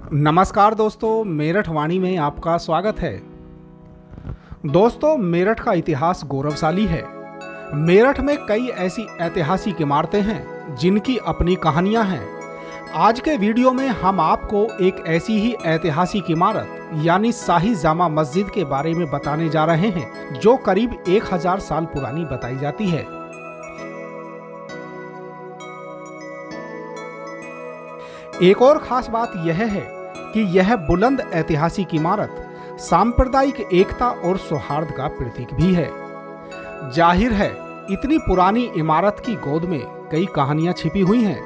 नमस्कार दोस्तों, मेरठ वाणी में आपका स्वागत है। दोस्तों, मेरठ का इतिहास गौरवशाली है। मेरठ में कई ऐसी ऐतिहासिक इमारतें हैं जिनकी अपनी कहानियां हैं। आज के वीडियो में हम आपको एक ऐसी ही ऐतिहासिक इमारत यानी शाही जामा मस्जिद के बारे में बताने जा रहे हैं जो करीब 1000 साल पुरानी बताई जाती है। एक और खास बात यह है कि यह बुलंद ऐतिहासिक इमारत सांप्रदायिक एकता और सौहार्द का प्रतीक भी है। जाहिर है, इतनी पुरानी इमारत की गोद में कई कहानियां छिपी हुई हैं।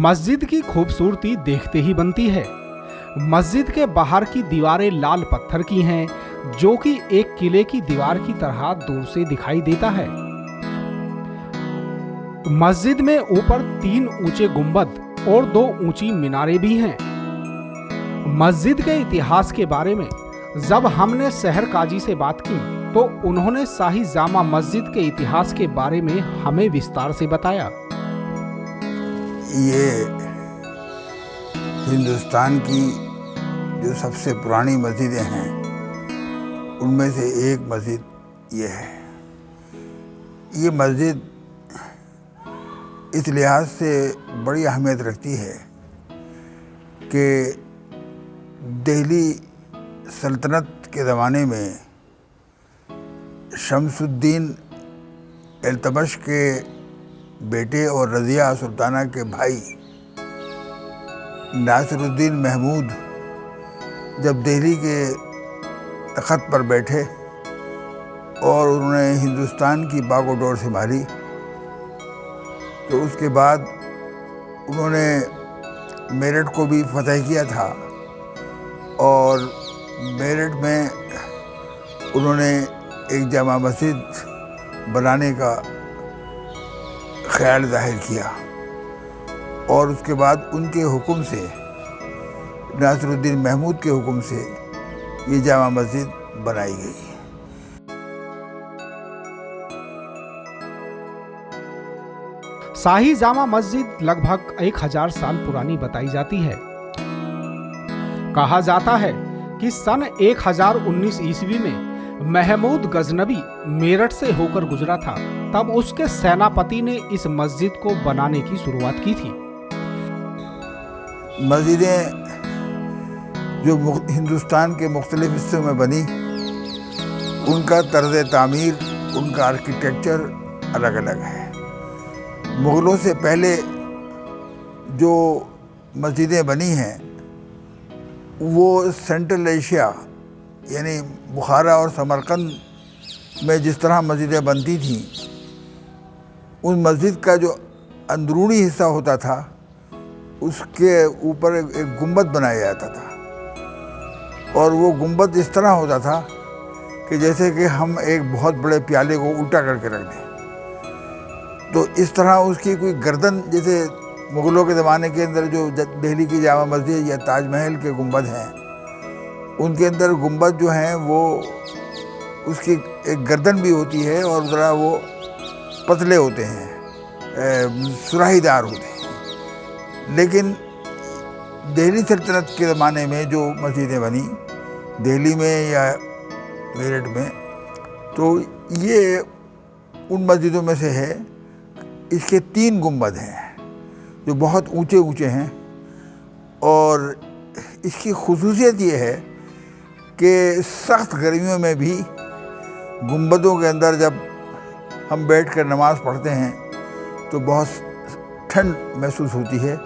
मस्जिद की खूबसूरती देखते ही बनती है। मस्जिद के बाहर की दीवारें लाल पत्थर की हैं, जो कि एक किले की दीवार की तरह दूर से दिखाई देता है। मस्जिद में ऊपर 3 ऊंचे गुंबद और 2 ऊंची मीनारें भी हैं। मस्जिद के इतिहास के बारे में जब हमने शहर काजी से बात की तो उन्होंने शाही जामा मस्जिद के इतिहास के बारे में हमें विस्तार से बताया। ये हिंदुस्तान की जो सबसे पुरानी मस्जिदें हैं उनमें से एक मस्जिद ये है। ये मस्जिद इस लिहाज से बड़ी अहमियत रखती है कि दिल्ली सल्तनत के ज़माने में शमसुद्दीन इल्तुतमिश के बेटे और रज़िया सुल्ताना के भाई नासिरुद्दीन महमूद जब दिल्ली के तख़्त पर बैठे और उन्होंने हिंदुस्तान की बागडोर संभाली, तो उसके बाद उन्होंने मेरठ को भी फतह किया था और मेरठ में उन्होंने एक जामा मस्जिद बनाने का ख्याल जाहिर किया और उसके बाद उनके हुक्म से, नासिरुद्दीन महमूद के हुक्म से ये जामा मस्जिद बनाई गई। शाही जामा मस्जिद लगभग 1000 साल पुरानी बताई जाती है। कहा जाता है कि सन 1019 ईस्वी में महमूद गजनबी मेरठ से होकर गुजरा था, तब उसके सेनापति ने इस मस्जिद को बनाने की शुरुआत की थी। मस्जिदें जो हिंदुस्तान के मुख्तलिफ हिस्सों में बनी, उनका तर्ज तामीर, उनका आर्किटेक्चर अलग अलग है। मुग़लों से पहले जो मस्जिदें बनी हैं वो सेंट्रल एशिया यानी बुखारा और समरकंद में जिस तरह मस्जिदें बनती थीं, उस मस्जिद का जो अंदरूनी हिस्सा होता था उसके ऊपर एक गुंबद बनाया जाता था और वो गुंबद इस तरह होता था कि जैसे कि हम एक बहुत बड़े प्याले को उल्टा करके रख दें। तो इस तरह उसकी कोई गर्दन, जैसे मुग़लों के ज़माने के अंदर जो दिल्ली की जामा मस्जिद या ताजमहल के गुंबद हैं, उनके अंदर गुंबद जो हैं वो उसकी एक गर्दन भी होती है और ज़रा वो पतले होते हैं, सुराहीदार होते हैं। लेकिन दिल्ली सल्तनत के ज़माने में जो मस्जिदें बनी दिल्ली में या मेरठ में, तो ये उन मस्जिदों में से है। इसके 3 गुंबद हैं जो बहुत ऊंचे ऊंचे हैं और इसकी खुसूसियत ये है कि सख्त गर्मियों में भी गुंबदों के अंदर जब हम बैठकर नमाज़ पढ़ते हैं तो बहुत ठंड महसूस होती है।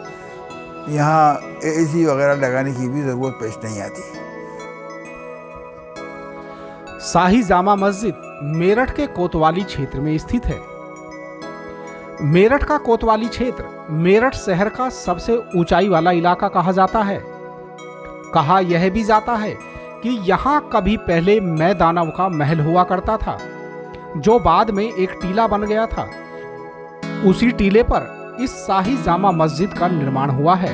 यहाँ एसी वगैरह लगाने की भी ज़रूरत पेश नहीं आती। शाही जामा मस्जिद मेरठ के कोतवाली क्षेत्र में स्थित है। मेरठ का कोतवाली क्षेत्र मेरठ शहर का सबसे ऊंचाई वाला इलाका कहा जाता है। कहा यह भी जाता है कि यहाँ कभी पहले मैदानव का महल हुआ करता था, जो बाद में एक टीला बन गया था। उसी टीले पर इस शाही जामा मस्जिद का निर्माण हुआ है।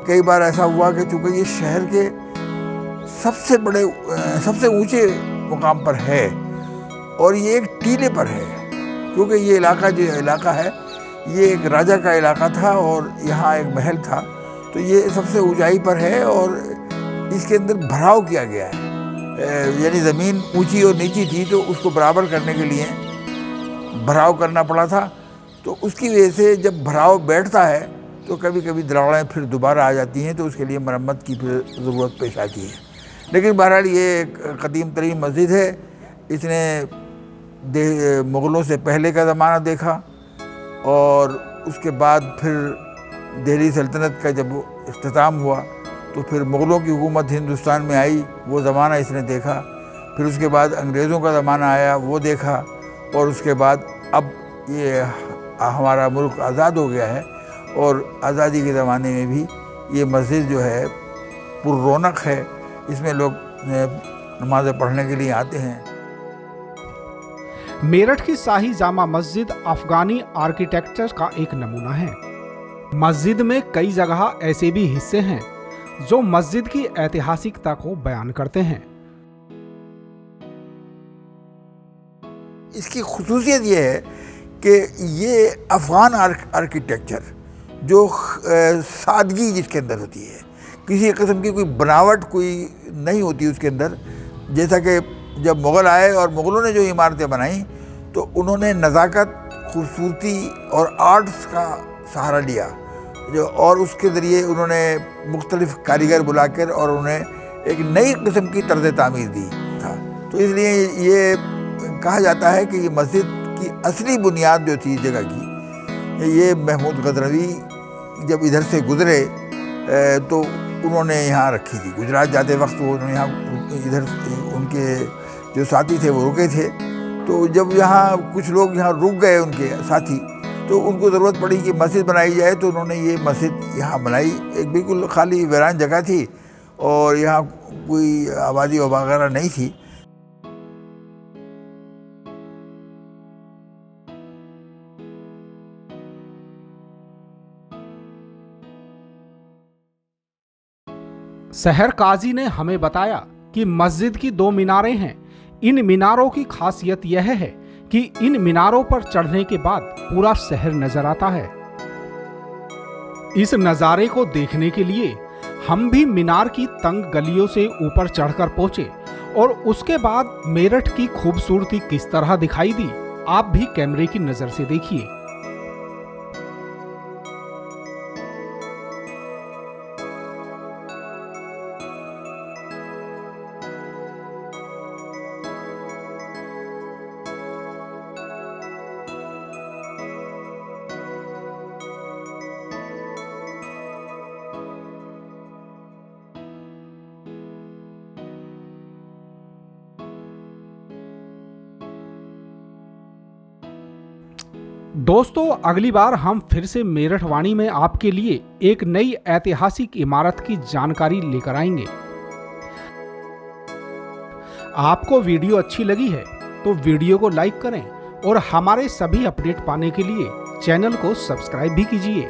कई बार ऐसा हुआ कि चूंकि ये शहर के सबसे ऊंचे मुकाम पर है और ये एक टीले पर है, क्योंकि ये इलाका जो इलाका है ये एक राजा का इलाका था और यहाँ एक महल था तो ये सबसे ऊंचाई पर है और इसके अंदर भराव किया गया है। यानी ज़मीन ऊंची और नीची थी तो उसको बराबर करने के लिए भराव करना पड़ा था। तो उसकी वजह से जब भराव बैठता है तो कभी कभी दरारें फिर दोबारा आ जाती हैं, तो उसके लिए मरम्मत की फिर ज़रूरत पेश आती है। लेकिन बहरहाल ये एक कदीम तरीन मस्जिद है। इसने मुग़लों से पहले का ज़माना देखा और उसके बाद फिर दिल्ली सल्तनत का जब इख्तिताम हुआ तो फिर मुग़लों की हुकूमत हिंदुस्तान में आई, वो ज़माना इसने देखा। फिर उसके बाद अंग्रेज़ों का ज़माना आया, वो देखा। और उसके बाद अब ये हमारा मुल्क आज़ाद हो गया है और आज़ादी के ज़माने में भी ये मस्जिद जो है पुररौनक है। इसमें लोग नमाज़ें पढ़ने के लिए आते हैं। मेरठ की शाही जामा मस्जिद अफगानी आर्किटेक्चर का एक नमूना है। मस्जिद में कई जगह ऐसे भी हिस्से हैं जो मस्जिद की ऐतिहासिकता को बयान करते हैं। इसकी खुसूसियत ये है कि ये अफ़गान आर्किटेक्चर जो सादगी जिसके अंदर होती है, किसी किस्म की कोई बनावट कोई नहीं होती उसके अंदर। जैसा कि जब मुग़ल आए और मुग़लों ने जो इमारतें बनाई तो उन्होंने नज़ाकत, खूबसूरती और आर्ट्स का सहारा लिया जो, और उसके ज़रिए उन्होंने मुख्तलिफ़ कारीगर बुलाकर और उन्हें एक नई किस्म की तर्ज़ तामीर दी था। तो इसलिए ये कहा जाता है कि ये मस्जिद की असली बुनियाद जो थी जगह की, ये महमूद गजनवी जब इधर से गुज़रे तो उन्होंने यहाँ रखी थी। गुजरात जाते वक्त वो यहाँ इधर उनके जो साथी थे वो रुके थे। तो जब यहाँ कुछ लोग यहाँ रुक गए उनके साथी, तो उनको ज़रूरत पड़ी कि मस्जिद बनाई जाए, तो उन्होंने ये मस्जिद यहाँ बनाई। एक बिल्कुल खाली वीरान जगह थी और यहाँ कोई आबादी वगैरह नहीं थी। शहर काजी ने हमें बताया कि मस्जिद की 2 मीनारें हैं। इन मीनारों की खासियत यह है कि इन मीनारों पर चढ़ने के बाद पूरा शहर नजर आता है। इस नजारे को देखने के लिए हम भी मीनार की तंग गलियों से ऊपर चढ़कर पहुंचे और उसके बाद मेरठ की खूबसूरती किस तरह दिखाई दी, आप भी कैमरे की नजर से देखिए। दोस्तों, अगली बार हम फिर से मेरठ वाणी में आपके लिए एक नई ऐतिहासिक इमारत की जानकारी लेकर आएंगे। आपको वीडियो अच्छी लगी है तो वीडियो को लाइक करें और हमारे सभी अपडेट पाने के लिए चैनल को सब्सक्राइब भी कीजिए।